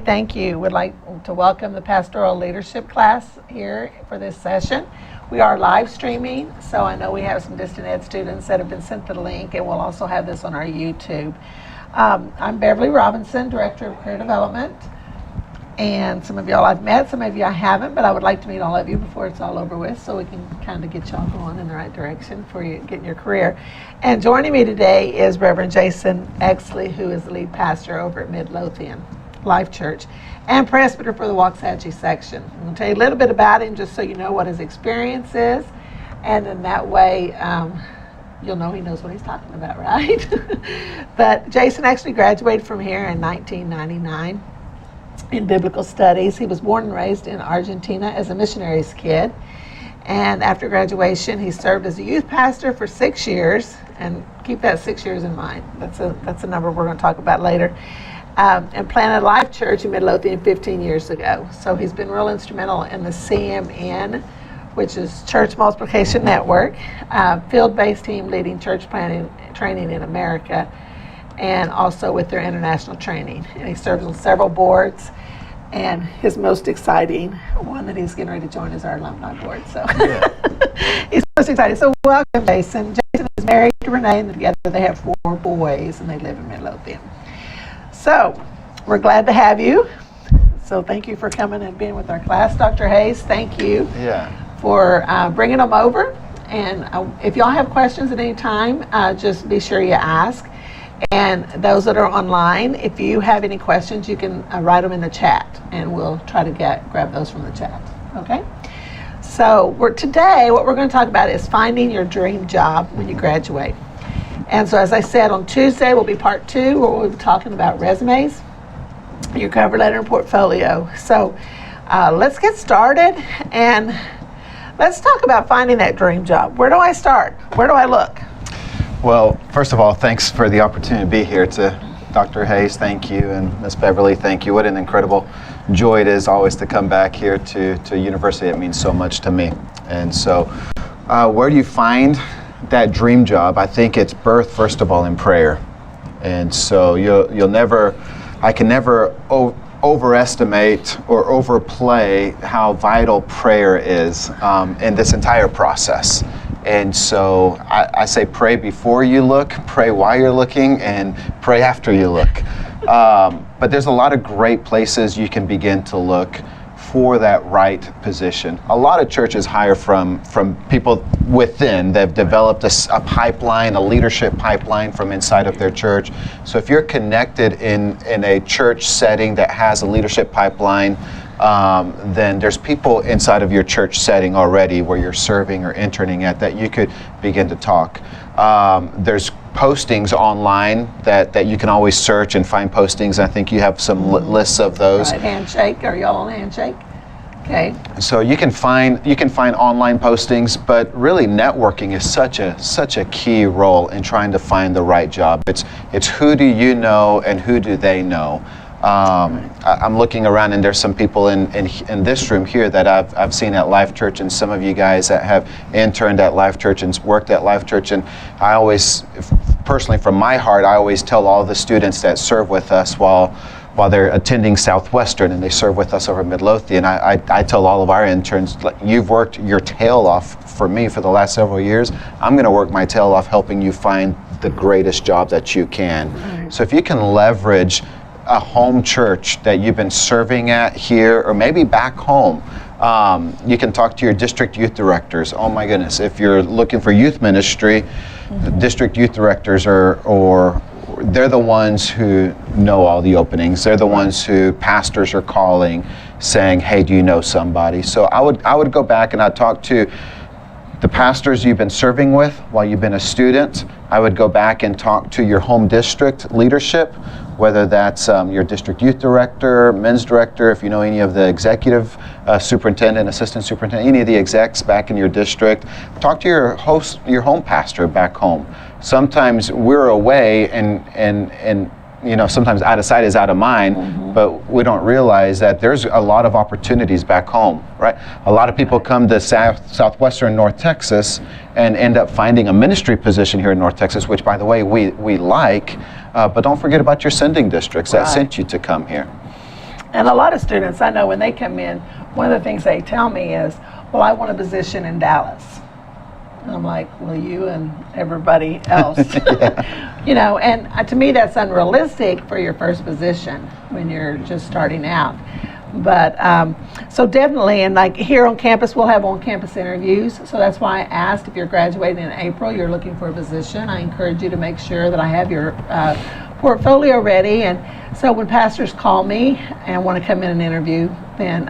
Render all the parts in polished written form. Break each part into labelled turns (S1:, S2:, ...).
S1: Thank you. Would like to welcome the pastoral leadership class here for this session. We are live streaming, so I know we have some distant ed students that have been sent the link, and we'll also have this on our YouTube. I'm Beverly Robinson, Director of Career Development, and some of y'all I've met, some of you I haven't, but I would like to meet all of you before it's all over with, so we can kind of get y'all going in the right direction for you getting your career. And joining me today is Reverend Jason Exley, who is the lead pastor over at Midlothian Life Church and presbyter for the Waxahachie section. I'm going to tell you a little bit about him just so you know what his experience is, and in that way you'll know he knows what he's talking about, right? But Jason actually graduated from here in 1999 in biblical studies. He was born and raised in Argentina as a missionary's kid, and after graduation he served as a youth pastor for 6 years, and keep that 6 years in mind. That's a number we're going to talk about later. And planted Life Church in Midlothian 15 years ago. So he's been real instrumental in the CMN, which is Church Multiplication Network, field-based team leading church planting training in America, and also with their international training. And he serves on several boards, and his most exciting one that he's getting ready to join is our alumni board. So yeah. He's most excited. So welcome, Jason. Jason is married to Renee, and together they have 4 boys, and they live in Midlothian. So, we're glad to have you. So thank you for coming and being with our class. Dr. Hayes, thank you for bringing them over. And if y'all have questions at any time, just be sure you ask. And those that are online, if you have any questions, you can write them in the chat, and we'll try to grab those from the chat. Okay? So today, what we're going to talk about is finding your dream job when you graduate. And so, as I said, on Tuesday will be part 2, where we'll be talking about resumes, your cover letter, and portfolio. So let's get started, and let's talk about finding that dream job. Where do I start? Where do I look?
S2: Well, first of all, thanks for the opportunity to be here. To Dr. Hayes, thank you, and Ms. Beverly, thank you. What an incredible joy it is always to come back here to a university that means so much to me. And so, where do you find that dream job? I think it's birthed first of all in prayer, and so I can never overestimate or overplay how vital prayer is in this entire process. And so I say pray before you look, pray while you're looking, and pray after you look. But there's a lot of great places you can begin to look for that right position. A lot of churches hire from people within. They've developed a pipeline, a leadership pipeline from inside of their church. So if you're connected in a church setting that has a leadership pipeline, then there's people inside of your church setting already where you're serving or interning at that you could begin to talk. There's postings online that you can always search and find postings. I think you have some lists of those.
S1: Right, Handshake. Are y'all on Handshake? Okay.
S2: So you can find online postings, but really networking is such a key role in trying to find the right job. It's who do you know and who do they know. I'm looking around, and there's some people in this room here that I've seen at Life Church, and some of you guys that have interned at Life Church and worked at Life Church. And I always, personally from my heart, I always tell all the students that serve with us while they're attending Southwestern and they serve with us over Midlothian, I tell all of our interns, like, you've worked your tail off for me for the last several years. I'm going to work my tail off helping you find the greatest job that you can. Right. So if you can leverage a home church that you've been serving at here, or maybe back home, you can talk to your district youth directors. Oh my goodness, if you're looking for youth ministry, district youth directors they're the ones who know all the openings. They're the ones who pastors are calling, saying, hey, do you know somebody? So I would go back and I'd talk to the pastors you've been serving with while you've been a student. I would go back and talk to your home district leadership, whether that's your district youth director, men's director, if you know any of the executive superintendent, assistant superintendent, any of the execs back in your district. Talk to your home pastor back home. Sometimes we're away and sometimes out of sight is out of mind, but we don't realize that there's a lot of opportunities back home, right? A lot of people come to Southwestern North Texas and end up finding a ministry position here in North Texas, which, by the way, we like, but don't forget about your sending districts that sent you to come here.
S1: And a lot of students, I know when they come in, one of the things they tell me is, well, I want a position in Dallas. And I'm like, well, you and everybody else. You know, and to me that's unrealistic for your first position when you're just starting out. But so definitely, and like here on campus, we'll have on-campus interviews. So that's why I asked if you're graduating in April, you're looking for a position. I encourage you to make sure that I have your portfolio ready. And so when pastors call me and want to come in and interview, then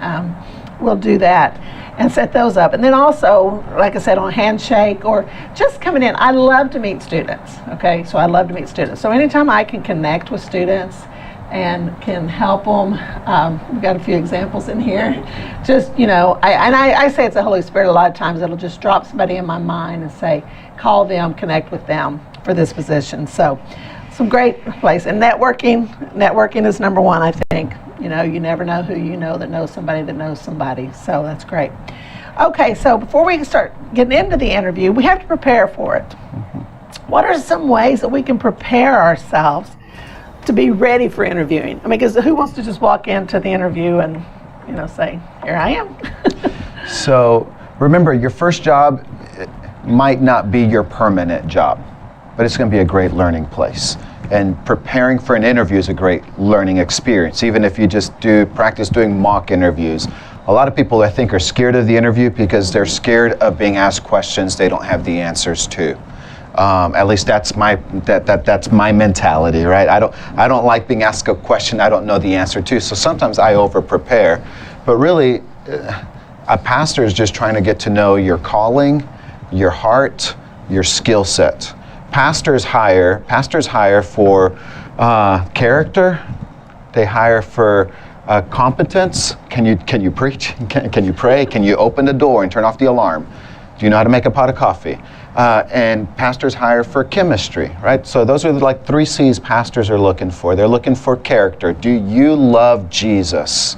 S1: we'll do that and set those up. And then also, like I said, on Handshake or just coming in, I love to meet students, okay? So I love to meet students. So anytime I can connect with students and can help them, we've got a few examples in here, just, you know, I say it's the Holy Spirit a lot of times. It'll just drop somebody in my mind and say, call them, connect with them for this position. So some great place. And networking is number one, I think. You know, you never know who you know that knows somebody that knows somebody. So that's great. Okay, so before we start getting into the interview, we have to prepare for it. What are some ways that we can prepare ourselves to be ready for interviewing? I mean, because who wants to just walk into the interview and, you know, say, here I am?
S2: So remember, your first job might not be your permanent job, but it's going to be a great learning place. And preparing for an interview is a great learning experience, even if you just practice doing mock interviews. A lot of people, I think, are scared of the interview because they're scared of being asked questions they don't have the answers to. At least that's my mentality, right? I don't like being asked a question I don't know the answer to. So sometimes I over prepare, but really, a pastor is just trying to get to know your calling, your heart, your skill set. Pastors hire for character. They hire for competence. Can you preach? Can you pray? Can you open the door and turn off the alarm? Do you know how to make a pot of coffee? And pastors hire for chemistry, right? So those are like 3 C's pastors are looking for. They're looking for character. Do you love Jesus?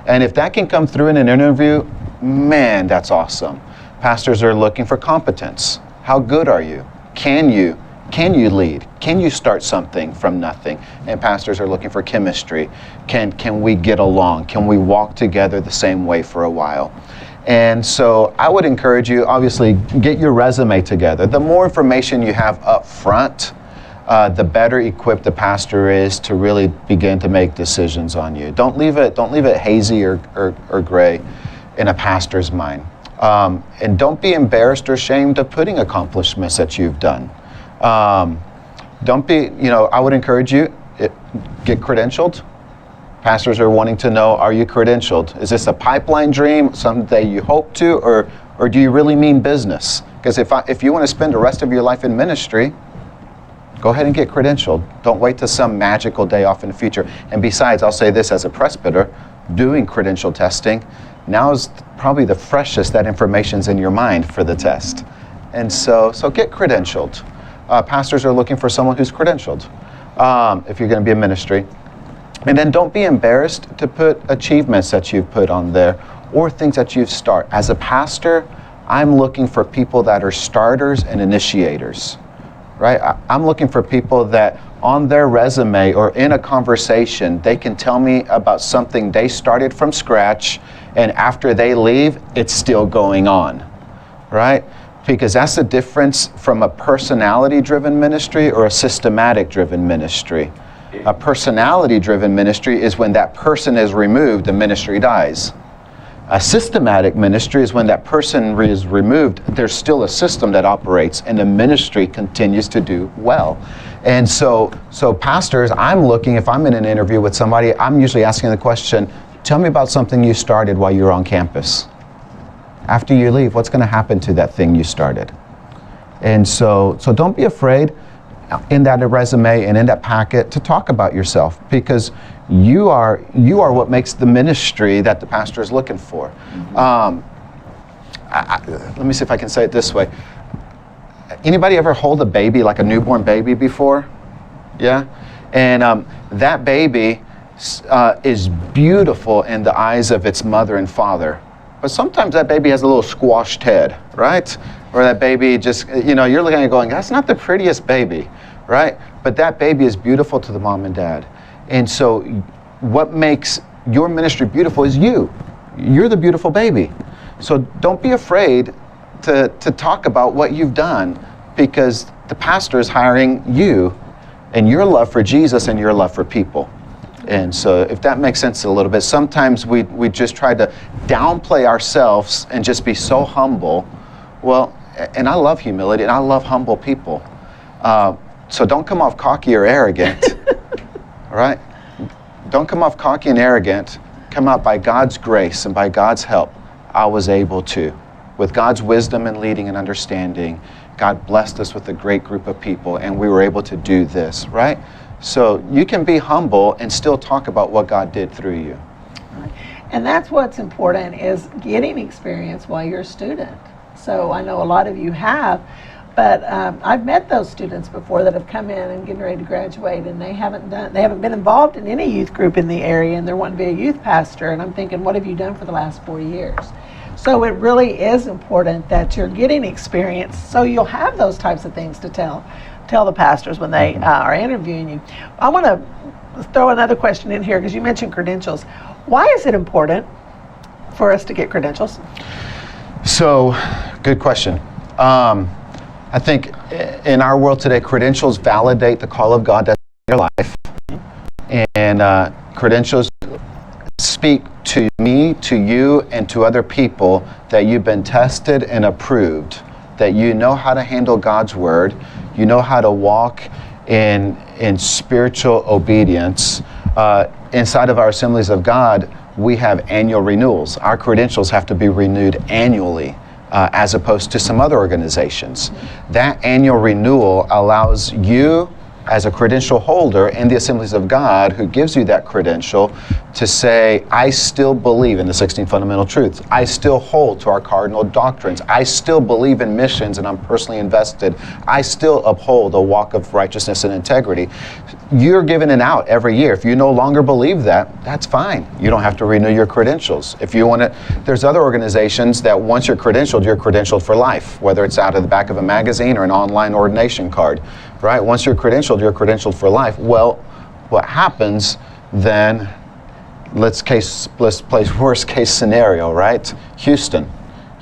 S2: And if that can come through in an interview, man, that's awesome. Pastors are looking for competence. How good are you? Can you lead? Can you start something from nothing? And pastors are looking for chemistry. Can we get along? Can we walk together the same way for a while? And so I would encourage you, obviously, get your resume together. The more information you have up front, the better equipped the pastor is to really begin to make decisions on you. Don't leave it hazy or gray in a pastor's mind. And don't be embarrassed or ashamed of putting accomplishments that you've done. Don't be, I would encourage you, get credentialed. Pastors are wanting to know, are you credentialed? Is this a pipeline dream, someday you hope to, or do you really mean business? Because if you want to spend the rest of your life in ministry, go ahead and get credentialed. Don't wait till some magical day off in the future. And besides, I'll say this as a presbyter, doing credential testing, now is probably the freshest that information's in your mind for the test. And so get credentialed. Pastors are looking for someone who's credentialed if you're going to be in ministry. And then don't be embarrassed to put achievements that you've put on there or things that you've started. As a pastor, I'm looking for people that are starters and initiators, right? I'm looking for people that on their resume or in a conversation, they can tell me about something they started from scratch, and after they leave, it's still going on, right? Because that's the difference from a personality-driven ministry or a systematic-driven ministry. A personality-driven ministry is when that person is removed, the ministry dies. A systematic ministry is when that person is removed, there's still a system that operates and the ministry continues to do well. And so pastors, I'm looking, if I'm in an interview with somebody, I'm usually asking the question, tell me about something you started while you were on campus. After you leave, what's going to happen to that thing you started? And so don't be afraid in that resume and in that packet to talk about yourself, because you are what makes the ministry that the pastor is looking for. Let me see if I can say it this way. Anybody ever hold a baby, like a newborn baby before? Yeah? And that baby is beautiful in the eyes of its mother and father. But sometimes that baby has a little squashed head, right? Or that baby just, you're looking at it going, that's not the prettiest baby, right? But that baby is beautiful to the mom and dad. And so what makes your ministry beautiful is you. You're the beautiful baby. So don't be afraid to talk about what you've done, because the pastor is hiring you and your love for Jesus and your love for people. And so if that makes sense a little bit, sometimes we just try to downplay ourselves and just be so humble. Well, and I love humility and I love humble people. So don't come off cocky or arrogant, all right? Don't come off cocky and arrogant. Come out by God's grace and by God's help. I was able to. With God's wisdom and leading and understanding, God blessed us with a great group of people, and we were able to do this, right? So you can be humble and still talk about what God did through you.
S1: And that's what's important, is getting experience while you're a student. So I know a lot of you have, but I've met those students before that have come in and getting ready to graduate, and they haven't been involved in any youth group in the area, and they're wanting to be a youth pastor. And I'm thinking, what have you done for the last 4 years? So it really is important that you're getting experience, so you'll have those types of things to tell the pastors when they are interviewing you. I want to throw another question in here, because you mentioned credentials. Why is it important for us to get credentials?
S2: So, good question. I think in our world today, credentials validate the call of God that's in your life. And credentials speak to me, to you, and to other people that you've been tested and approved, that you know how to handle God's word, you know how to walk in spiritual obedience. Inside of our Assemblies of God, we have annual renewals. Our credentials have to be renewed annually, as opposed to some other organizations. That annual renewal allows you, as a credential holder in the Assemblies of God, who gives you that credential, to say, I still believe in the 16 fundamental truths. I still hold to our cardinal doctrines. I still believe in missions and I'm personally invested. I still uphold a walk of righteousness and integrity. You're given an out every year. If you no longer believe that, that's fine. You don't have to renew your credentials. If you want to, there's other organizations that once you're credentialed for life, whether it's out of the back of a magazine or an online ordination card, right? Once you're credentialed for life. Well, what happens then, let's play worst case scenario, right? Houston,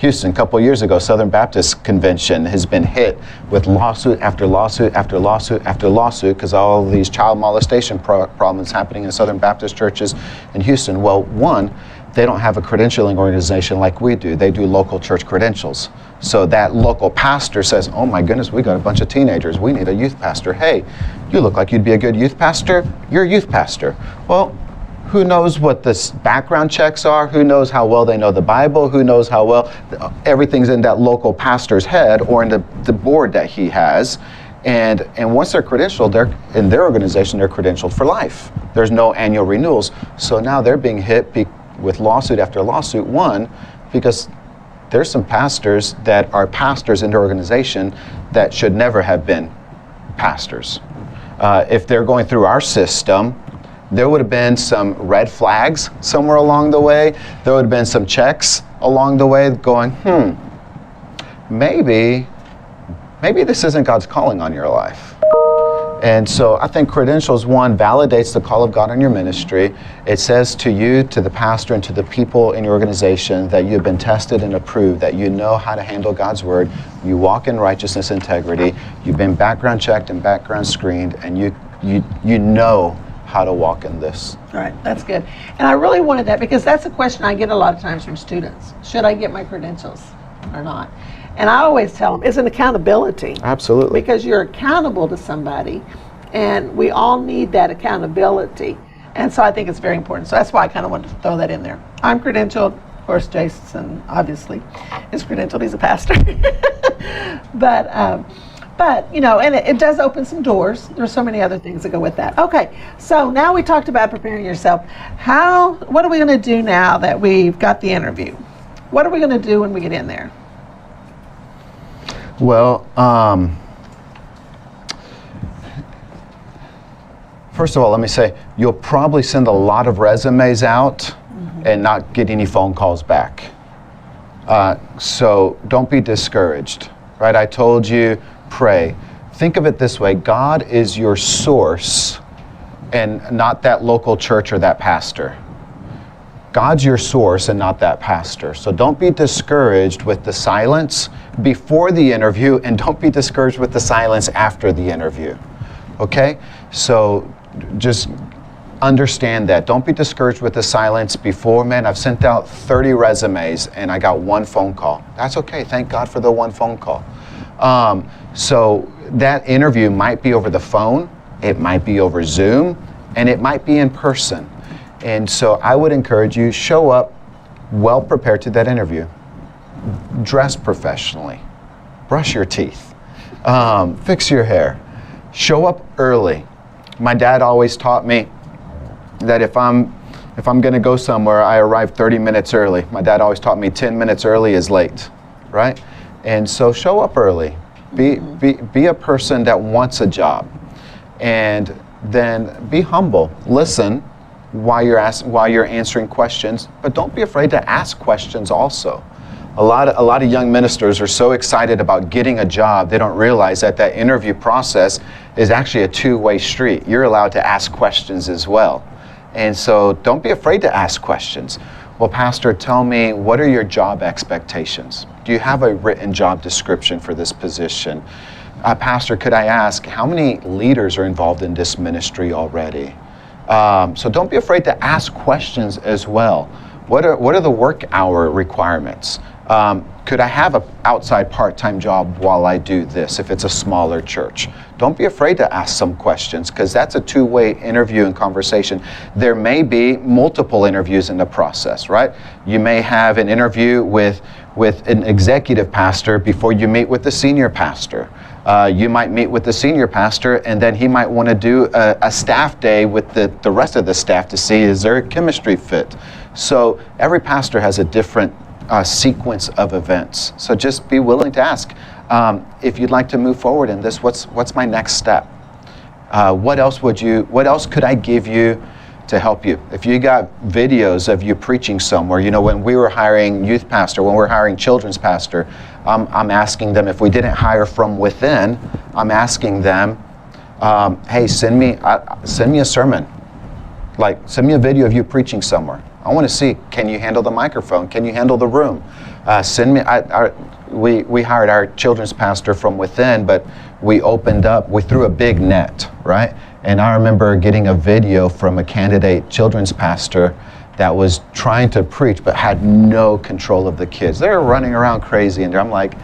S2: a couple of years ago, Southern Baptist Convention has been hit with lawsuit after lawsuit after lawsuit after lawsuit because all these child molestation problems happening in Southern Baptist churches in Houston. Well, one, they don't have a credentialing organization like we do. They do local church credentials. So that local pastor says, oh my goodness, we got a bunch of teenagers. We need a youth pastor. Hey, you look like you'd be a good youth pastor. You're a youth pastor. Well, who knows what the background checks are? Who knows how well they know the Bible? Who knows how well everything's in that local pastor's head or in the board that he has? And once they're credentialed, they're in their organization, they're credentialed for life. There's no annual renewals. So now they're being hit with lawsuit after lawsuit. One, because there's some pastors that are pastors in their organization that should never have been pastors. If they're going through our system, there would have been some red flags somewhere along the way. There would have been some checks along the way going, maybe this isn't God's calling on your life. And so I think credentials, one, validates the call of God on your ministry. It says to you, to the pastor, and to the people in your organization that you've been tested and approved, that you know how to handle God's word, you walk in righteousness, integrity, you've been background checked and background screened, and you know how to walk in this.
S1: All right, that's good. And I really wanted that because that's a question I get a lot of times from students. Should I get my credentials or not? And I always tell them, it's an accountability.
S2: Absolutely.
S1: Because you're accountable to somebody, and we all need that accountability. And so I think it's very important. So that's why I kind of wanted to throw that in there. I'm credentialed. Of course, Jason obviously is credentialed. He's a pastor. But you know, and it does open some doors. There's so many other things that go with that. Okay, so now we talked about preparing yourself. What are we going to do now that we've got the interview? What are we going to do when we get in there?
S2: Well, first of all, let me say, you'll probably send a lot of resumes out and not get any phone calls back. So don't be discouraged, right? I told you, pray. Think of it this way, God is your source and not that local church or that pastor. God's your source and not that pastor. So don't be discouraged with the silence before the interview, and don't be discouraged with the silence after the interview. Okay? So just understand that. Don't be discouraged with the silence before. Man, I've sent out 30 resumes and I got one phone call. That's okay. Thank God for the one phone call. So that interview might be over the phone, it might be over Zoom, and it might be in person. And so I would encourage you, show up well prepared to that interview. Dress professionally. Brush your teeth. Fix your hair. Show up early. My dad always taught me that if I'm going to go somewhere, I arrive 30 minutes early. My dad always taught me 10 minutes early is late, right? And so show up early. Be a person that wants a job, and then be humble. Listen while you're answering questions, but don't be afraid to ask questions also. A lot of young ministers are so excited about getting a job, they don't realize that that interview process is actually a two-way street. You're allowed to ask questions as well. And so don't be afraid to ask questions. Well, Pastor, tell me, what are your job expectations? Do you have a written job description for this position? Pastor, could I ask, how many leaders are involved in this ministry already? So don't be afraid to ask questions as well. What are the work hour requirements? Could I have an outside part-time job while I do this if it's a smaller church? Don't be afraid to ask some questions, because that's a two-way interview and conversation. There may be multiple interviews in the process, right? You may have an interview with an executive pastor before you meet with the senior pastor. You might meet with the senior pastor, and then he might want to do a staff day with the rest of the staff to see, is there a chemistry fit? So every pastor has a different sequence of events. So just be willing to ask, if you'd like to move forward in this, what's my next step? What else could I give you to help you? If you got videos of you preaching somewhere, when we were hiring youth pastor, when we're hiring children's pastor, I'm asking them, if we didn't hire from within, I'm asking them, hey, send me a sermon. Like, send me a video of you preaching somewhere. I want to see, can you handle the microphone? Can you handle the room? We hired our children's pastor from within, but we threw a big net, right? And I remember getting a video from a candidate children's pastor that was trying to preach, but had no control of the kids. They were running around crazy, and I'm like,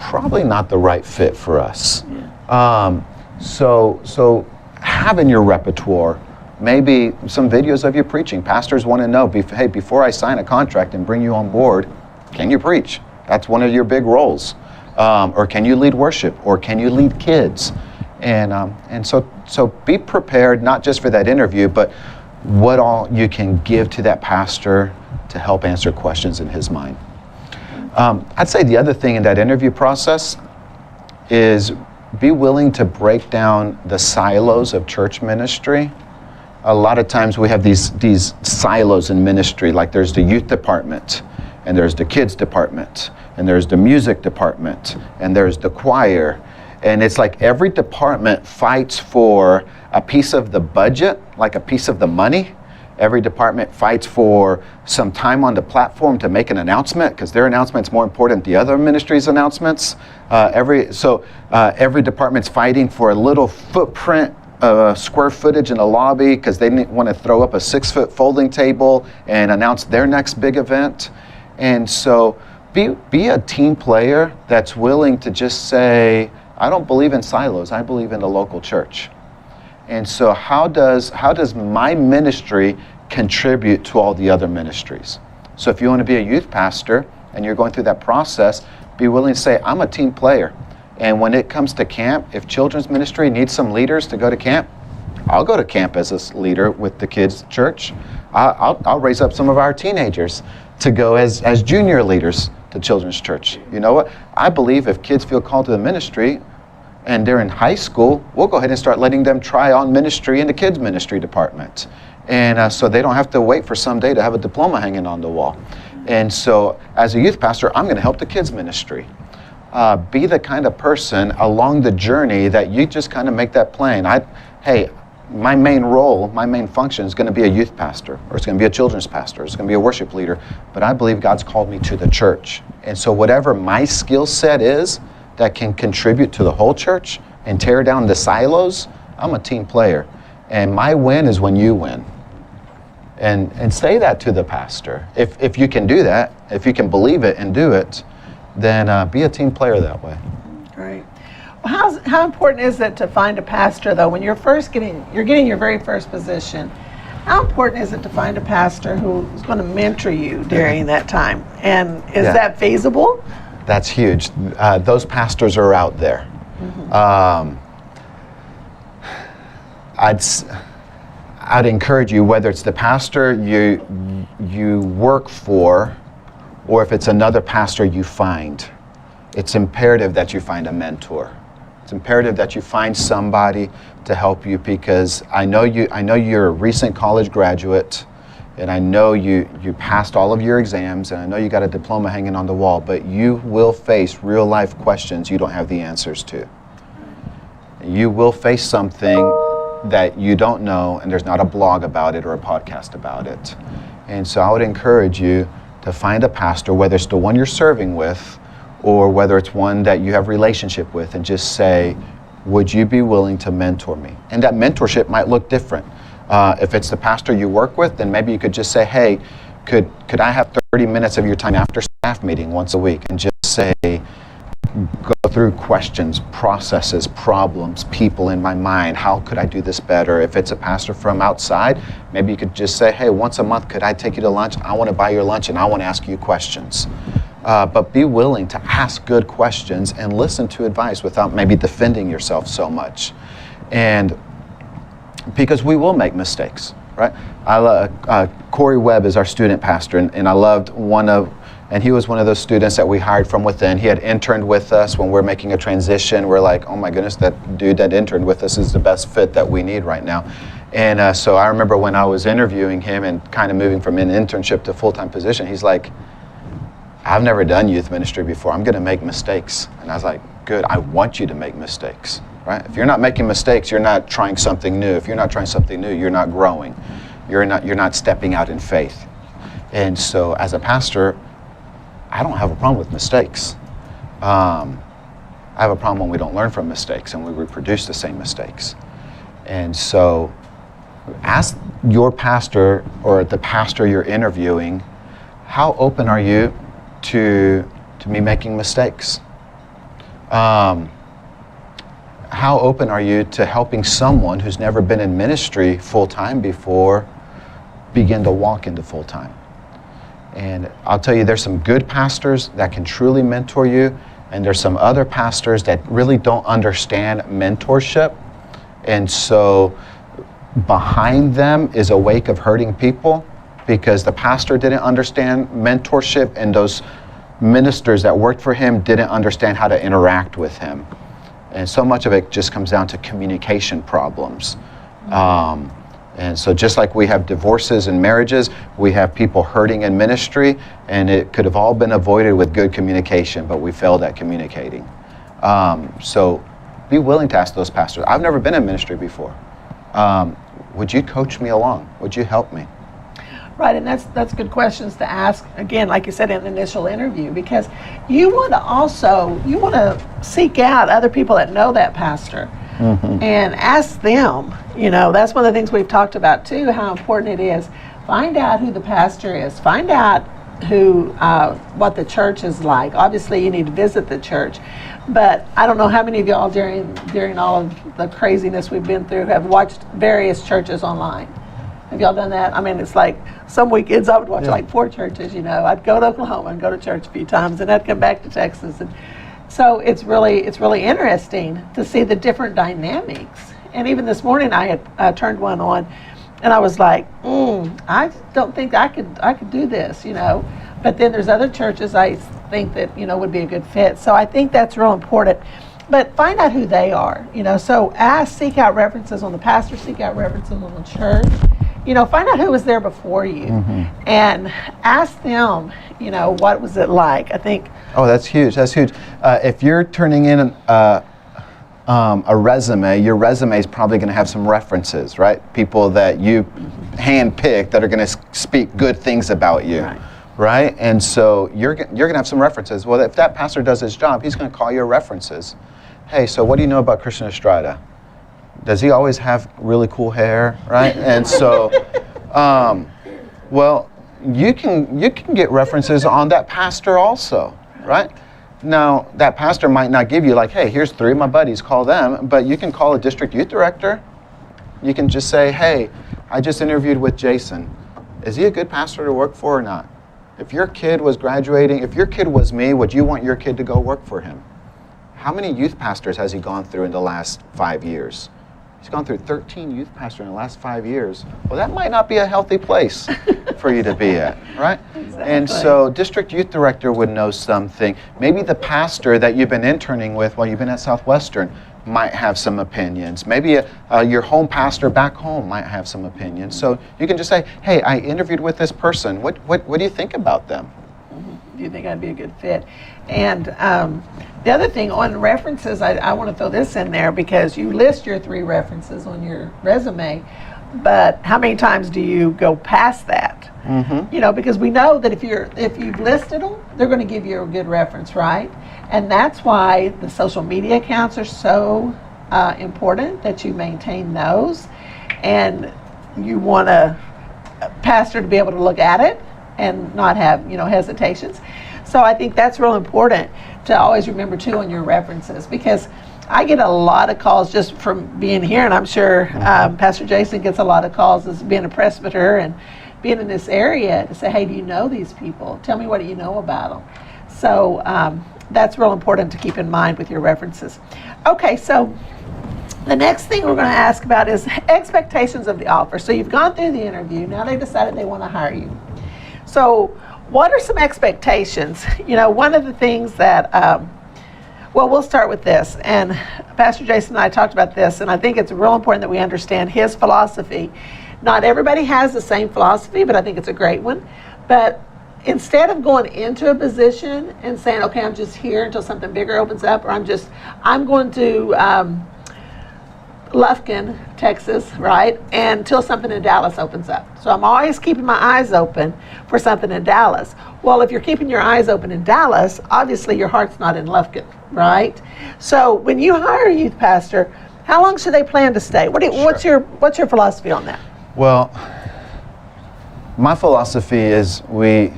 S2: probably not the right fit for us. Yeah. So have in your repertoire maybe some videos of you preaching. Pastors want to know, hey, before I sign a contract and bring you on board, can you preach? That's one of your big roles. Or can you lead worship? Or can you lead kids? And so be prepared, not just for that interview, but what all you can give to that pastor to help answer questions in his mind. I'd say the other thing in that interview process is be willing to break down the silos of church ministry. A lot of times we have these silos in ministry, like there's the youth department, and there's the kids department, and there's the music department, and there's the choir. And it's like every department fights for a piece of the budget, like a piece of the money. Every department fights for some time on the platform to make an announcement, because their announcement's more important than the other ministry's announcements. Every department's fighting for a little footprint, square footage in a lobby, because they want to throw up a 6-foot folding table and announce their next big event. And so be a team player that's willing to just say, I don't believe in silos, I believe in the local church. And so how does my ministry contribute to all the other ministries? So if you want to be a youth pastor and you're going through that process, be willing to say, I'm a team player. And when it comes to camp, if children's ministry needs some leaders to go to camp, I'll go to camp as a leader with the kids' church. I'll raise up some of our teenagers to go as junior leaders to children's church. You know what? I believe if kids feel called to the ministry and they're in high school, we'll go ahead and start letting them try on ministry in the kids' ministry department. And so they don't have to wait for someday to have a diploma hanging on the wall. And so as a youth pastor, I'm going to help the kids' ministry. Be the kind of person along the journey that you just kind of make that plain. Hey, my main role, my main function is going to be a youth pastor, or it's going to be a children's pastor, it's going to be a worship leader, but I believe God's called me to the church. And so whatever my skill set is that can contribute to the whole church and tear down the silos, I'm a team player. And my win is when you win. And say that to the pastor. If you can do that, if you can believe it and do it, then be a team player that way.
S1: Great. Well, how important is it to find a pastor, though, when you're getting your very first position? How important is it to find a pastor who's going to mentor you during that time? And is that feasible?
S2: That's huge. Those pastors are out there. Mm-hmm. I'd encourage you, whether it's the pastor you work for, or if it's another pastor you find, it's imperative that you find a mentor. It's imperative that you find somebody to help you, because I know you're a recent college graduate, and I know you passed all of your exams, and I know you got a diploma hanging on the wall, but you will face real life questions you don't have the answers to. You will face something that you don't know, and there's not a blog about it or a podcast about it. And so I would encourage you to find a pastor, whether it's the one you're serving with or whether it's one that you have relationship with, and just say, would you be willing to mentor me? And that mentorship might look different. If it's the pastor you work with, then maybe you could just say, hey, could I have 30 minutes of your time after staff meeting once a week, and just say, go through questions, processes, problems, people in my mind. How could I do this better? If it's a pastor from outside, maybe you could just say, hey, once a month, could I take you to lunch? I want to buy your lunch and I want to ask you questions. But be willing to ask good questions and listen to advice without maybe defending yourself so much. And because we will make mistakes, right? Corey Webb is our student pastor, and I loved and he was one of those students that we hired from within. He had interned with us when we're making a transition. We're like, oh my goodness, that dude that interned with us is the best fit that we need right now. And so I remember when I was interviewing him and kind of moving from an internship to full-time position, he's like, I've never done youth ministry before. I'm going to make mistakes. And I was like, good, I want you to make mistakes, right? If you're not making mistakes, you're not trying something new. If you're not trying something new, you're not growing. You're not stepping out in faith. And so as a pastor, I don't have a problem with mistakes. I have a problem when we don't learn from mistakes and we reproduce the same mistakes. And so ask your pastor or the pastor you're interviewing, how open are you to me making mistakes? How open are you to helping someone who's never been in ministry full-time before begin to walk into full-time? And I'll tell you, there's some good pastors that can truly mentor you, and there's some other pastors that really don't understand mentorship. And so behind them is a wake of hurting people, because the pastor didn't understand mentorship, and those ministers that worked for him didn't understand how to interact with him. And so much of it just comes down to communication problems. And so just like we have divorces and marriages, we have people hurting in ministry, and it could have all been avoided with good communication, but we failed at communicating. So be willing to ask those pastors. I've never been in ministry before. Would you coach me along? Would you help me?
S1: Right, and that's good questions to ask, again, like you said, in the initial interview, because you want to seek out other people that know that pastor. Mm-hmm. And ask them. That's one of the things we've talked about too, how important it is. Find out who the pastor is. Find out what the church is like. Obviously, you need to visit the church, but I don't know how many of y'all during all of the craziness we've been through have watched various churches online. Have y'all done that? I mean, it's like some weekends I would watch like 4 churches. I'd go to Oklahoma and go to church a few times, and I'd come back to Texas. And so it's really interesting to see the different dynamics. And even this morning I had turned one on, and I was like, I don't think I could do this, But then there's other churches I think that would be a good fit. So I think that's real important. But find out who they are, So seek out references on the pastor, seek out references on the church. Find out who was there before you, mm-hmm. and ask them, what was it like? I think.
S2: Oh, that's huge. That's huge. If you're turning in a resume, your resume is probably going to have some references, right? People that you handpick that are going to speak good things about you, right? And so you're going to have some references. Well, if that pastor does his job, he's going to call your references. Hey, so what do you know about Christian Estrada? Does he always have really cool hair, right? And so, well, you can get references on that pastor also, right? Now, that pastor might not give you like, hey, here's 3 of my buddies, call them, but you can call a district youth director. You can just say, hey, I just interviewed with Jason. Is he a good pastor to work for or not? If your kid was graduating, if your kid was me, would you want your kid to go work for him? How many youth pastors has he gone through in the last 5 years? He's gone through 13 youth pastors in the last 5 years. Well, that might not be a healthy place for you to be at, right? Exactly. And so district youth director would know something. Maybe the pastor that you've been interning with while you've been at Southwestern might have some opinions. Maybe your home pastor back home might have some opinions. So you can just say, hey, I interviewed with this person. What do you think about them?
S1: Do you think I'd be a good fit? And the other thing on references, I want to throw this in there because you list your 3 references on your resume, but how many times do you go past that? You know, because we know that if you've listed them, they're going to give you a good reference, right? And that's why the social media accounts are so important, that you maintain those, and you want a pastor to be able to look at it and not have, you know, hesitations. So I think that's real important to always remember too on your references, because I get a lot of calls just from being here, and I'm sure Pastor Jason gets a lot of calls as being a presbyter and being in this area to say, hey, do you know these people? Tell me what you know about them. So that's real important to keep in mind with your references. Okay, so the next thing we're going to ask about is expectations of the offer. So you've gone through the interview, now they decided they want to hire you. So what are some expectations? You know, one of the things that, well, we'll start with this. And Pastor Jason and I talked about this, and I think it's real important that we understand his philosophy. Not everybody has the same philosophy, but I think it's a great one. But instead of going into a position and saying, okay, I'm just here until something bigger opens up, or I'm going to Lufkin, Texas, right? And until something in Dallas opens up. So I'm always keeping my eyes open for something in Dallas. Well, if you're keeping your eyes open in Dallas, obviously your heart's not in Lufkin, right? So when you hire a youth pastor, how long should they plan to stay? What's your philosophy on that?
S2: Well, my philosophy is we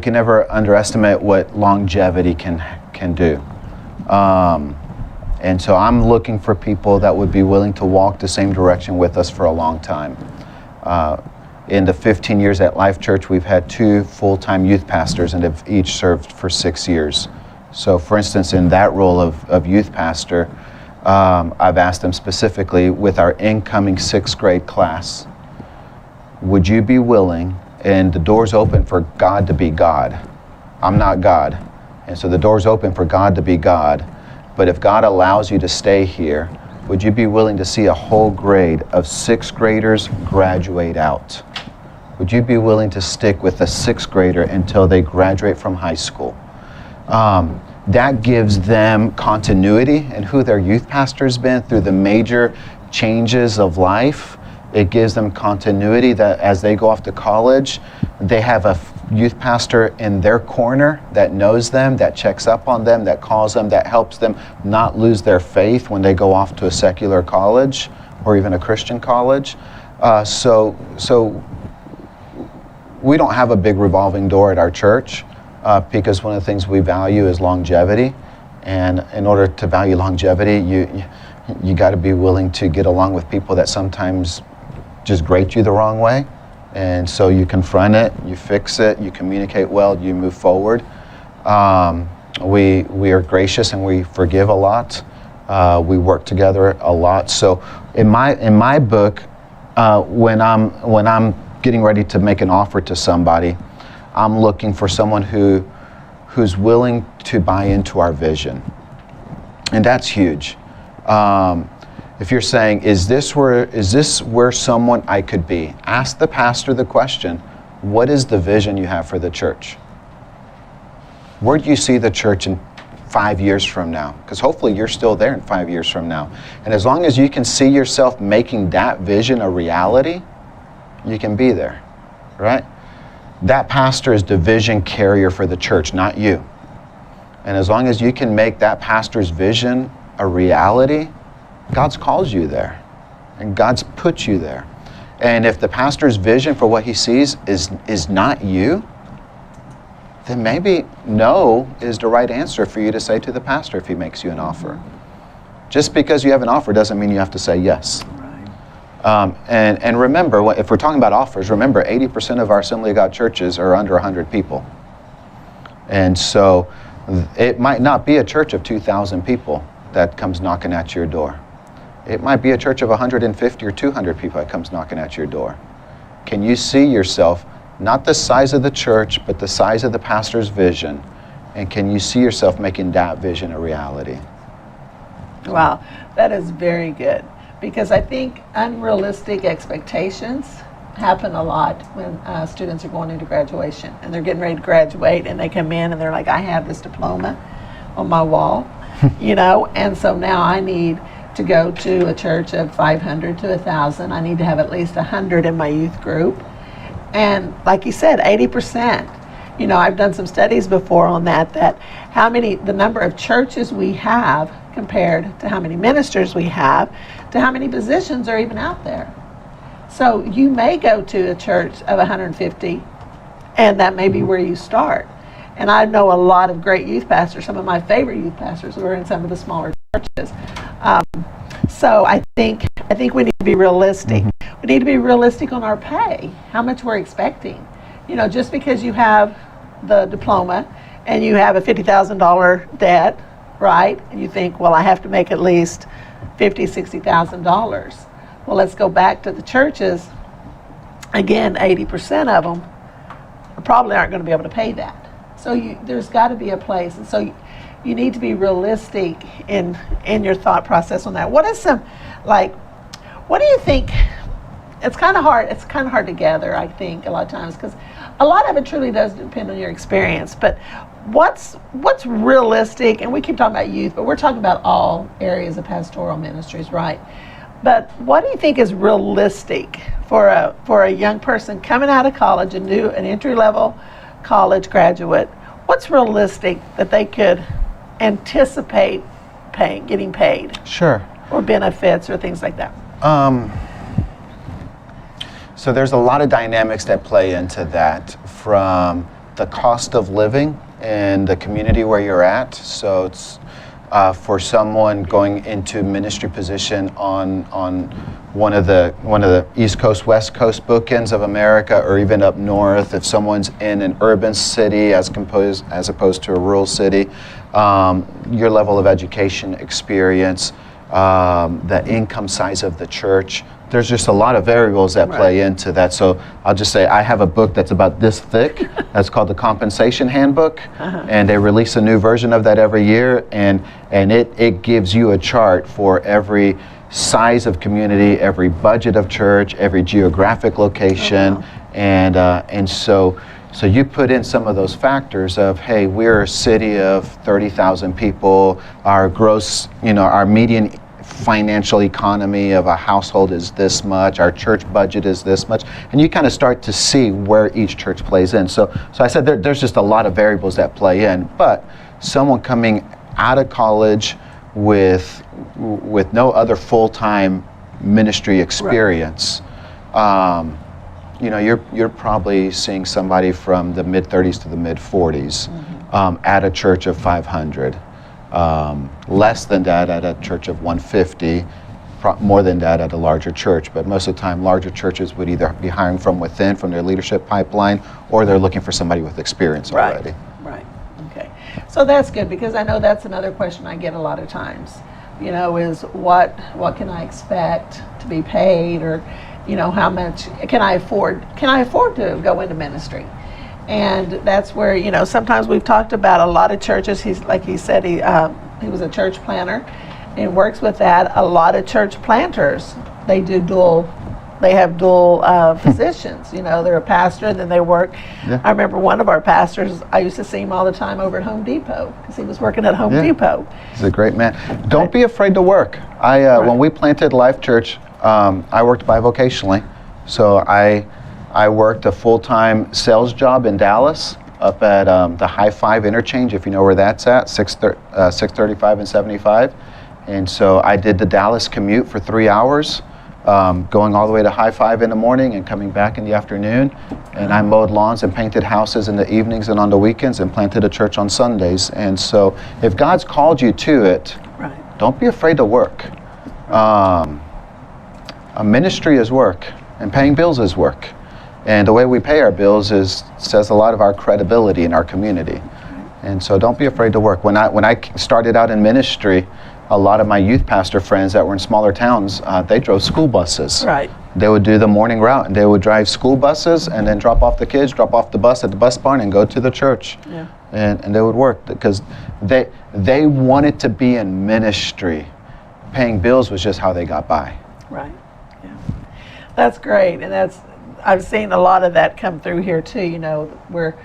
S2: can never underestimate what longevity can do. And so I'm looking for people that would be willing to walk the same direction with us for a long time. In the 15 years at Life Church, we've had 2 full-time youth pastors and have each served for 6 years. So for instance, in that role of youth pastor, I've asked them specifically with our incoming 6th grade class, would you be willing, and the door's open for God to be God. I'm not God. And so the door's open for God to be God. But if God allows you to stay here, would you be willing to see a whole grade of 6th graders graduate out? Would you be willing to stick with a 6th grader until they graduate from high school? That gives them continuity in who their youth pastor's been through the major changes of life. It gives them continuity that as they go off to college, they have a youth pastor in their corner that knows them, that checks up on them, that calls them, that helps them not lose their faith when they go off to a secular college or even a Christian college. So we don't have a big revolving door at our church because one of the things we value is longevity. And in order to value longevity, you got to be willing to get along with people that sometimes just grate you the wrong way. And so you confront it, you fix it, you communicate well, you move forward. We are gracious and we forgive a lot. We work together a lot. So in my book, when I'm getting ready to make an offer to somebody, I'm looking for someone who's willing to buy into our vision, and that's huge. If you're saying, is this where someone I could be? Ask the pastor the question, what is the vision you have for the church? Where do you see the church in 5 years from now? Because hopefully you're still there in 5 years from now. And as long as you can see yourself making that vision a reality, you can be there, right? That pastor is the vision carrier for the church, not you. And as long as you can make that pastor's vision a reality, God's called you there. And God's put you there. And if the pastor's vision for what he sees is not you, then maybe no is the right answer for you to say to the pastor if he makes you an offer. Just because you have an offer doesn't mean you have to say yes. And remember, if we're talking about offers, remember 80% of our Assembly of God churches are under 100 people. And so it might not be a church of 2,000 people that comes knocking at your door. It might be a church of 150 or 200 people that comes knocking at your door. Can you see yourself, not the size of the church, but the size of the pastor's vision, and can you see yourself making that vision a reality?
S1: Wow, that is very good. Because I think unrealistic expectations happen a lot when students are going into graduation and they're getting ready to graduate and they come in and they're like, I have this diploma on my wall, and so now I need to go to a church of 500 to 1,000. I need to have at least 100 in my youth group. And like you said, 80%. I've done some studies before on that the number of churches we have compared to how many ministers we have, to how many positions are even out there. So you may go to a church of 150, and that may be where you start. And I know a lot of great youth pastors, some of my favorite youth pastors who are in some of the smaller churches. So I think we need to be realistic. We need to be realistic on our pay, how much we're expecting. Just because you have the diploma and you have a $50,000 debt, right? And you think, well, I have to make at least $50,000, $60,000. Well, let's go back to the churches. Again, 80% of them probably aren't going to be able to pay that. So there's got to be a place. And so you need to be realistic in your thought process on that. What do you think? It's kind of hard to gather, I think, a lot of times, because a lot of it truly does depend on your experience. But what's realistic, and we keep talking about youth, but we're talking about all areas of pastoral ministries, right? But what do you think is realistic for a young person coming out of college, an entry-level college graduate? What's realistic that they could anticipate getting paid?
S2: Sure.
S1: Or benefits or things like that?
S2: So there's a lot of dynamics that play into that, from the cost of living in the community where you're at. So it's for someone going into ministry position on one of the East Coast, West Coast bookends of America, or even up north, if someone's in an urban city as opposed to a rural city, your level of education experience, the income size of the church. There's just a lot of variables that play into that. So I'll just say I have a book that's about this thick that's called the Compensation Handbook, and they release a new version of that every year, and it gives you a chart for every size of community, every budget of church, every geographic location, and so you put in some of those factors of, hey, we're a city of 30,000 people, our gross, our median financial economy of a household is this much, our church budget is this much, and you kind of start to see where each church plays in. So I said there's just a lot of variables that play in, but someone coming out of college with no other full-time ministry experience, you're probably seeing somebody from the mid-30s to the mid-40s at a church of 500. Less than that at a church of 150, more than that at a larger church. But most of the time, larger churches would either be hiring from within, from their leadership pipeline, or they're looking for somebody with experience already.
S1: Right. Okay. So that's good, because I know that's another question I get a lot of times. Is what can I expect to be paid, or how much can I afford? Can I afford to go into ministry? And that's where, sometimes we've talked about a lot of churches. He said, he was a church planter and works with that. A lot of church planters, they do dual they have dual positions. You know, they're a pastor and then they work.
S2: Yeah.
S1: I remember one of our pastors, I used to see him all the time over at Home Depot because he was working at Home Depot.
S2: He's a great man. Don't be afraid to work. When we planted Life Church, I worked bivocationally. So I worked a full-time sales job in Dallas up at the High Five interchange, if you know where that's at, 635 and 75. And so I did the Dallas commute for 3 hours, going all the way to High Five in the morning and coming back in the afternoon. And I mowed lawns and painted houses in the evenings and on the weekends and planted a church on Sundays. And so if God's called you to it, don't be afraid to work. A ministry is work, and paying bills is work. And the way we pay our bills says a lot of our credibility in our community. And so don't be afraid to work. When I started out in ministry, a lot of my youth pastor friends that were in smaller towns, they drove school buses.
S1: Right.
S2: They would do the morning route, and they would drive school buses and then drop off the kids, drop off the bus at the bus barn, and go to the church.
S1: Yeah.
S2: And they would work because they wanted to be in ministry. Paying bills was just how they got by.
S1: Right. Yeah. That's great, and I've seen a lot of that come through here too. You know, where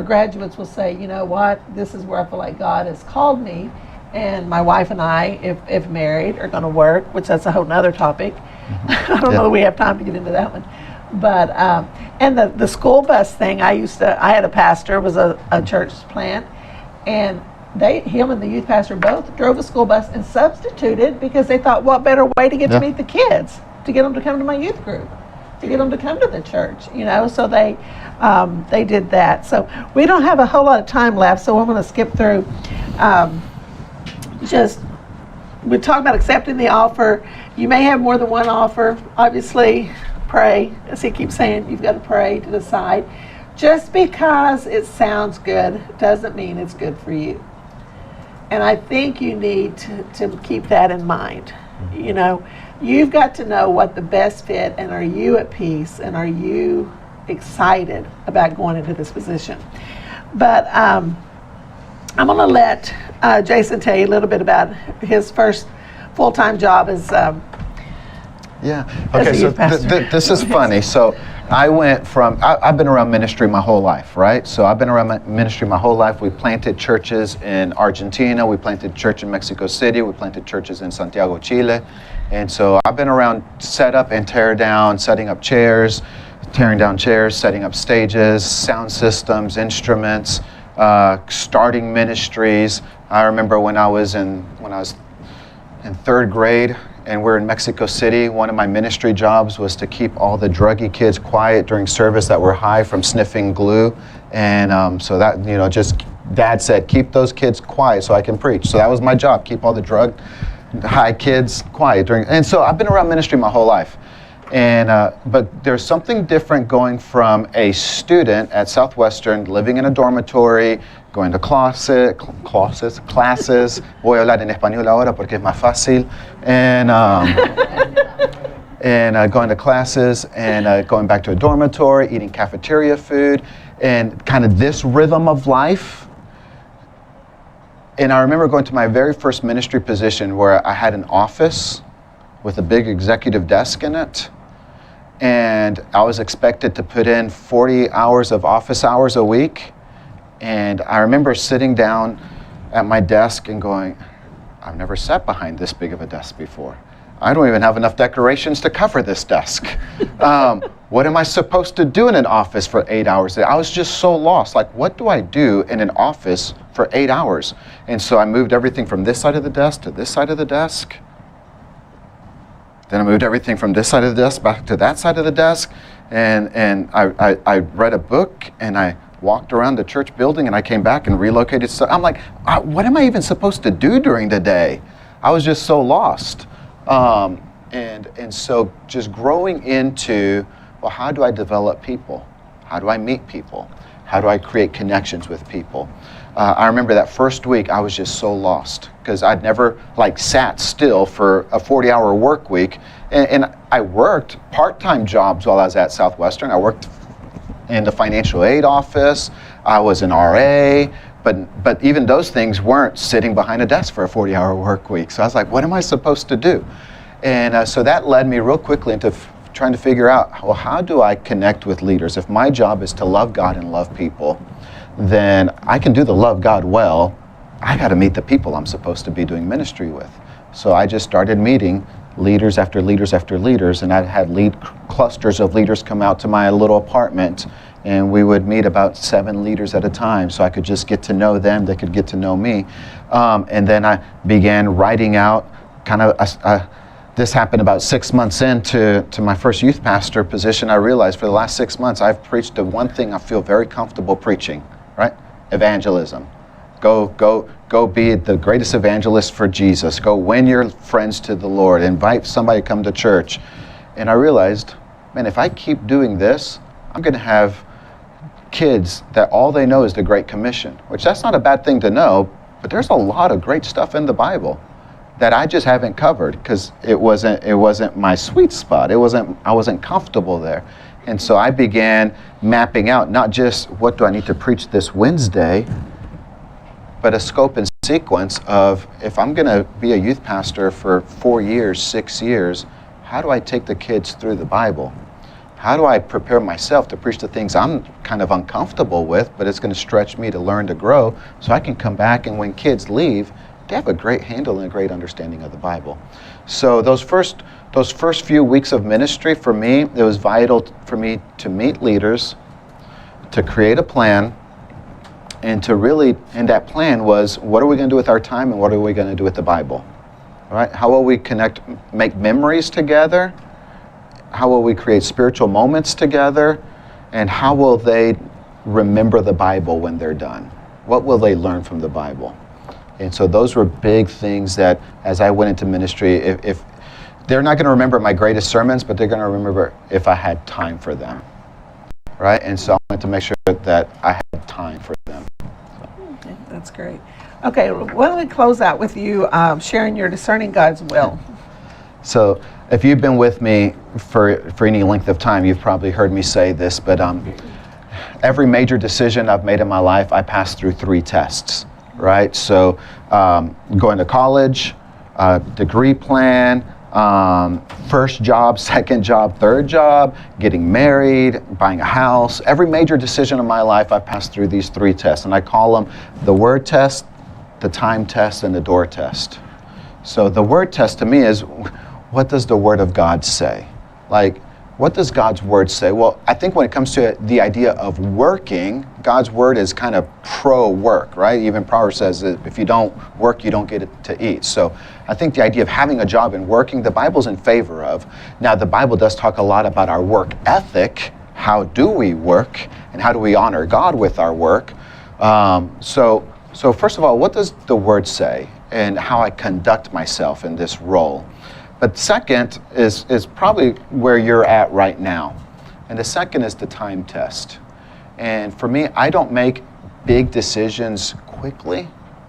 S1: graduates will say, you know what, this is where I feel like God has called me, and my wife and I, if married, are going to work, which that's a whole nother topic. I don't know that we have time to get into that one. But and the school bus thing, I had a pastor, it was a church plant, and him and the youth pastor both drove a school bus and substituted because they thought, what better way to get to meet the kids, to get them to come to my youth group, to get them to come to the church, you know. So they did that. So we don't have a whole lot of time left, so I'm going to skip through. We talk about accepting the offer. You may have more than one offer. Obviously, pray. As he keeps saying, you've got to pray to decide. Just because it sounds good doesn't mean it's good for you. And I think you need to keep that in mind. You know, you've got to know what the best fit, and are you at peace, and are you excited about going into this position. But I'm going to let Jason tell you a little bit about his first full-time job as
S2: Okay, so this is funny. So I went from, I've been around ministry my whole life, right? So I've been around ministry my whole life. We planted churches in Argentina. We planted church in Mexico City. We planted churches in Santiago, Chile. And so I've been around set up and tear down, setting up chairs, tearing down chairs, setting up stages, sound systems, instruments, starting ministries. I remember when I was in third grade, and we're in Mexico City, one of my ministry jobs was to keep all the druggy kids quiet during service that were high from sniffing glue. And so that, you know, just Dad said, keep those kids quiet so I can preach. So that was my job, keep all the drug high kids quiet during. And so I've been around ministry my whole life. And but there's something different going from a student at Southwestern, living in a dormitory, going to classes. Voy a hablar en español ahora porque es más fácil. And going to classes and going back to a dormitory, eating cafeteria food, and kind of this rhythm of life. And I remember going to my very first ministry position where I had an office with a big executive desk in it. And I was expected to put in 40 hours of office hours a week. And I remember sitting down at my desk and going, I've never sat behind this big of a desk before. I don't even have enough decorations to cover this desk. What am I supposed to do in an office for 8 hours? I was just so lost. Like, what do I do in an office for 8 hours? And so I moved everything from this side of the desk to this side of the desk. Then I moved everything from this side of the desk back to that side of the desk. And I read a book, and I walked around the church building, and I came back and relocated stuff. I'm like, what am I even supposed to do during the day? I was just so lost. And so just growing into, well, how do I develop people? How do I meet people? How do I create connections with people? I remember that first week I was just so lost because I'd never sat still for a 40-hour work week. And I worked part-time jobs while I was at Southwestern. I worked in the financial aid office. I was an RA. But even those things weren't sitting behind a desk for a 40-hour work week. So I was like, what am I supposed to do? And so that led me real quickly into trying to figure out, well, how do I connect with leaders? If my job is to love God and love people, then I can do the love God well. I got to meet the people I'm supposed to be doing ministry with. So I just started meeting leaders after leaders after leaders, and I had clusters of leaders come out to my little apartment, and we would meet about 7 leaders at a time, so I could just get to know them, they could get to know me. And then I began writing out kind of, this happened about 6 months into my first youth pastor position. I realized for the last 6 months I've preached the one thing I feel very comfortable preaching, right? Evangelism. Go be the greatest evangelist for Jesus. Go win your friends to the Lord. Invite somebody to come to church. And I realized, man, if I keep doing this, I'm going to have kids that all they know is the Great Commission, which that's not a bad thing to know, but there's a lot of great stuff in the Bible that I just haven't covered because it wasn't my sweet spot. I wasn't comfortable there. And so I began mapping out not just what do I need to preach this Wednesday, but a scope and sequence of, if I'm going to be a youth pastor for 4 years, 6 years, how do I take the kids through the Bible? How do I prepare myself to preach the things I'm kind of uncomfortable with, but it's going to stretch me to learn to grow so I can come back and when kids leave, they have a great handle and a great understanding of the Bible. So those first few weeks of ministry, for me, it was vital for me to meet leaders, to create a plan, and that plan was, what are we going to do with our time and what are we going to do with the Bible? All right? How will we make memories together? How will we create spiritual moments together? And how will they remember the Bible when they're done? What will they learn from the Bible? And so those were big things that, as I went into ministry, if they're not going to remember my greatest sermons, but they're going to remember if I had time for them. Right? And so I wanted to make sure that I had time for them.
S1: Okay, that's great. Okay, why don't we close out with you sharing your discerning God's will.
S2: So if you've been with me for any length of time, you've probably heard me say this, but every major decision I've made in my life, I passed through 3 tests, right? So going to college, degree plan, first job, second job, third job, getting married, buying a house. Every major decision of my life, I've passed through these 3 tests, and I call them the word test, the time test, and the door test. So the word test to me is, what does the Word of God say? Like, what does God's Word say? Well, I think when it comes to the idea of working, God's Word is kind of pro-work, right? Even Proverbs says that if you don't work, you don't get it to eat. So I think the idea of having a job and working, the Bible's in favor of. Now, the Bible does talk a lot about our work ethic. How do we work? And how do we honor God with our work? So first of all, what does the Word say? And how I conduct myself in this role. But second is probably where you're at right now. And the second is the time test. And for me, I don't make big decisions quickly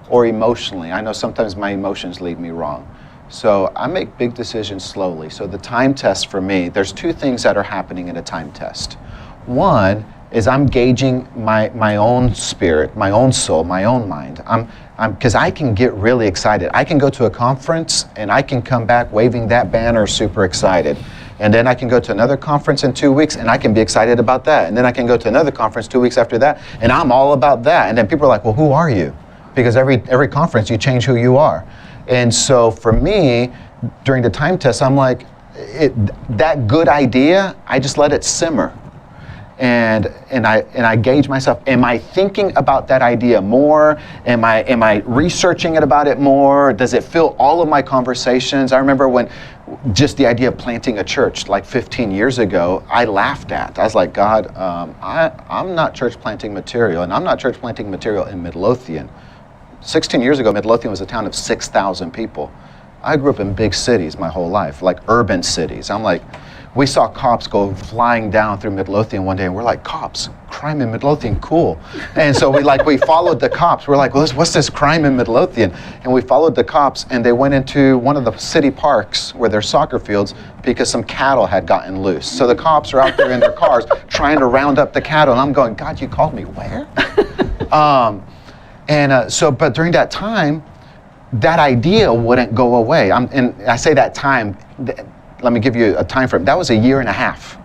S2: or emotionally. I know sometimes my emotions lead me wrong. So I make big decisions slowly. So the time test for me, there's 2 things that are happening in a time test. One is I'm gauging my own spirit, my own soul, my own mind. Because I can get really excited. I can go to a conference and I can come back waving that banner super excited. And then I can go to another conference in 2 weeks and I can be excited about that. And then I can go to another conference 2 weeks after that and I'm all about that. And then people are like, well, who are you? Because every conference you change who you are. And so for me, during the time test, I'm like, that good idea, I just let it simmer. And I gauge myself. Am I thinking about that idea more? Am I researching about it more? Does it fill all of my conversations? I remember when just the idea of planting a church like 15 years ago, I laughed at. I was like, God, I'm not church planting material, and I'm not church planting material in Midlothian. 16 years ago, Midlothian was a town of 6,000 people. I grew up in big cities my whole life, like urban cities. I'm like, we saw cops go flying down through Midlothian one day, and we're like, cops, crime in Midlothian, cool. And so we followed the cops. We're like, well, what's this crime in Midlothian? And we followed the cops, and they went into one of the city parks where there's soccer fields because some cattle had gotten loose. So the cops are out there in their cars trying to round up the cattle, and I'm going, God, you called me where? But during that time, that idea wouldn't go away. And I say that time, let me give you a time frame. That was a year and a half.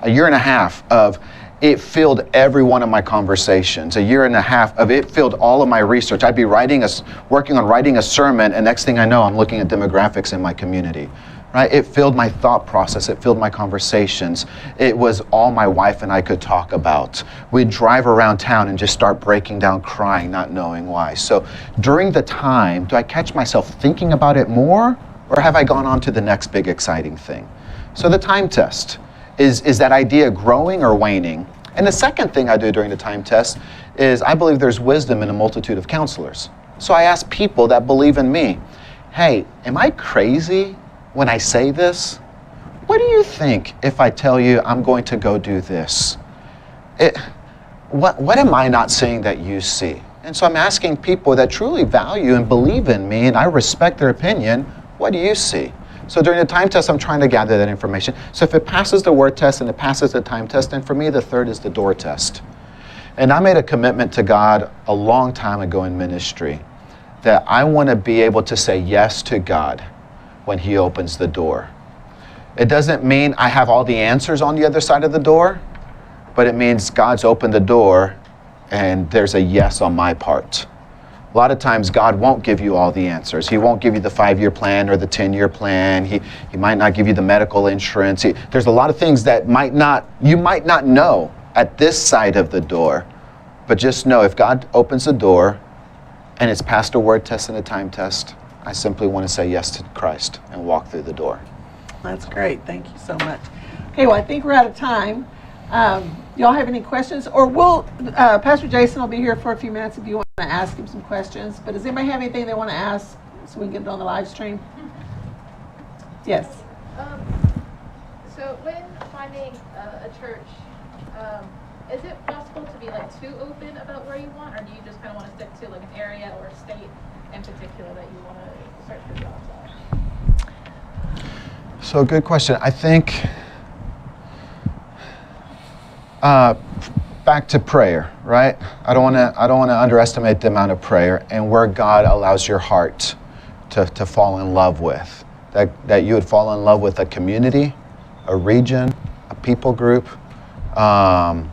S2: A year and a half of it filled every one of my conversations. A year and a half of it filled all of my research. I'd be working on writing a sermon, and next thing I know, I'm looking at demographics in my community. Right? It filled my thought process. It filled my conversations. It was all my wife and I could talk about. We'd drive around town and just start breaking down, crying, not knowing why. So during the time, do I catch myself thinking about it more, or have I gone on to the next big exciting thing? So the time test, is that idea growing or waning? And the second thing I do during the time test is I believe there's wisdom in a multitude of counselors. So I ask people that believe in me, hey, am I crazy when I say this? What do you think if I tell you I'm going to go do this? What am I not seeing that you see? And so I'm asking people that truly value and believe in me, and I respect their opinion, what do you see? So during the time test, I'm trying to gather that information. So if it passes the word test and it passes the time test, then for me, the third is the door test. And I made a commitment to God a long time ago in ministry that I want to be able to say yes to God when He opens the door. It doesn't mean I have all the answers on the other side of the door, but it means God's opened the door and there's a yes on my part. A lot of times God won't give you all the answers. He won't give you the 5-year plan or the 10-year plan. He might not give you the medical insurance. There's a lot of things that you might not know at this side of the door. But just know if God opens the door and it's past a word test and a time test, I simply want to say yes to Christ and walk through the door.
S1: That's great. Thank you so much. Okay, well, I think we're out of time. Y'all have any questions? Or Pastor Jason will be here for a few minutes if you want to ask him some questions. But does anybody have anything they want to ask so we can get it on the live stream? Yes.
S3: So when finding a church, is it possible to be too open about where you want, or do you just kind of want to stick to an area or a state in particular that you want to search for jobs at?
S2: So good question. I think back to prayer, right? I don't want to underestimate the amount of prayer and where God allows your heart to fall in love with. That you would fall in love with a community, a region, a people group, a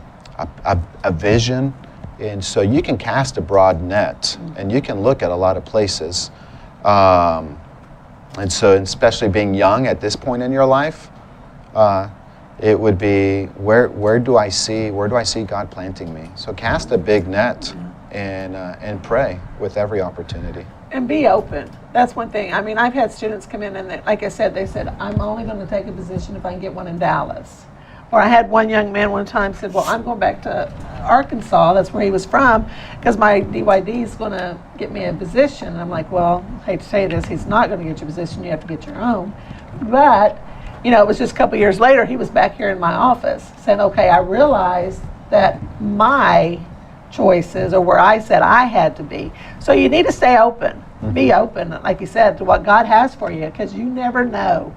S2: vision. And so you can cast a broad net and you can look at a lot of places. And so especially being young at this point in your life, it would be where do I see God planting me? So cast a big net and pray with every opportunity.
S1: And be open. That's one thing. I mean, I've had students come in and like I said, they said, I'm only going to take a position if I can get one in Dallas. Or I had one young man one time said, well, I'm going back to Arkansas, that's where he was from, because my DYD is going to get me a position. And I'm like, well, I hate to say this, he's not going to get your position, you have to get your own. But, it was just a couple years later, he was back here in my office saying, okay, I realized that my choices or where I said I had to be. So you need to stay open, be open, like you said, to what God has for you, because you never know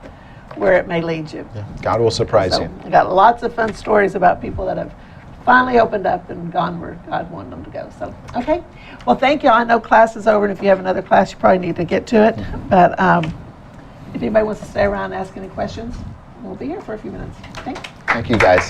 S1: where it may lead you.
S2: Yeah, God will surprise you.
S1: I got lots of fun stories about people that have finally opened up and gone where God wanted them to go. So, okay. Well, thank you. I know class is over, and if you have another class, you probably need to get to it. But if anybody wants to stay around and ask any questions, we'll be here for a few minutes. Okay.
S2: Thank you, guys.